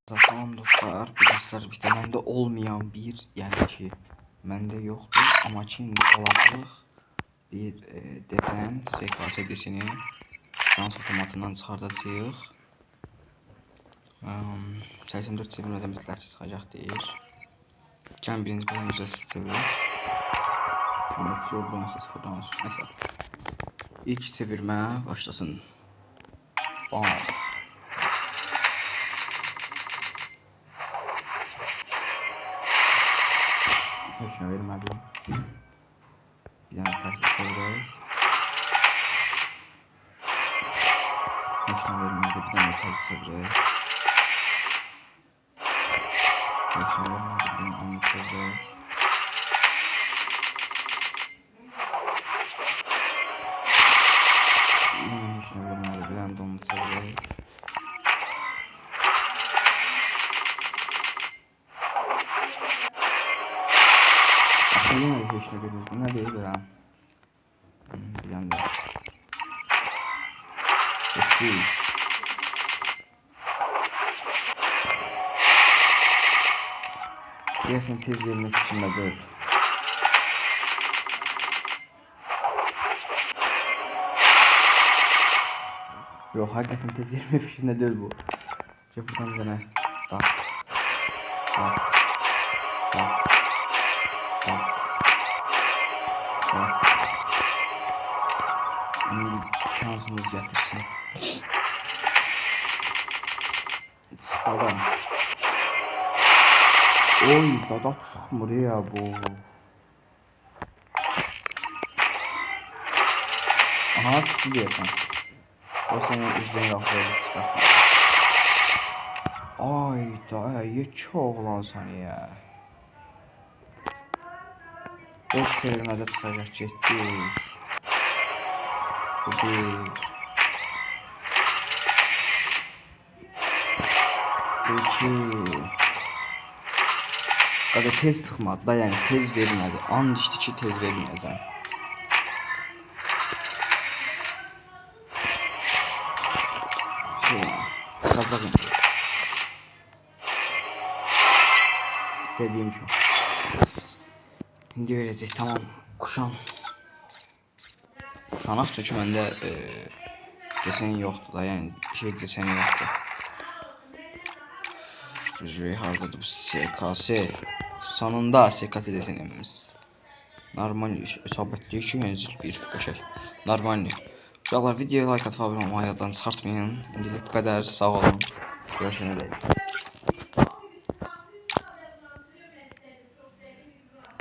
Tamam dostlar, arkadaşlar bir de bende olmayan bir yani ki bende yoktu ama şimdi olacak bir desen SKS deseni şans otomatından çıkartacağıq. 84 çevirmədən bitlər ki çıxacaq deyir. Gəlin birinci bölüm üzəsi çevirək. Sıfırdan neyse. İlk çevirmə başlasın. Bam. Heç nə vermədim. Bir dənə tərkib çevirək. Heç nə vermədi. Bir dənə tərkib çevirək. Heç nə vermədi. Bir dənə anlıq çevirək. Heç nə vermədi. Bir dənə donlu çevirək. Yine de hiç ne görüyoruz. Ne değil ya. Bir anda. Çok iyi. Diyesin tez vermek için de böyle. Yok hakikaten tez vermek için de değil bu. Buradan dene. Bak. Bak. Bak. Bak. Bak. Şansımız getirsin. Çıkalım. Oy dadak sıkmır ya bu. Aha çıktı diyorsun. O senin üzerine lafları çıkartma. Ay da ya çok lan sana ya. 5 çevirmede çıkacak ciddi. Bu değil. 2. Kada tez tıkmadı da yani tez verilmedi. An içti ki tez verilmedi. Çıkacak indi. Dediğim çok. Şimdi verecek tamam. Kuşan. Kuşanak çünkü bende deseni yoktu da yani şey deseni yoktu. Rüzgâr harcadı bu SKS. Sonunda SKS desenimiz. Normal isabetli 2 menzil bir qəşəng. Normal. Uşaqlar videoya like atıb abunə olmayı yaddan çıxartmayın. İndilik bu qədər. Sağ olun. Görüşənədək.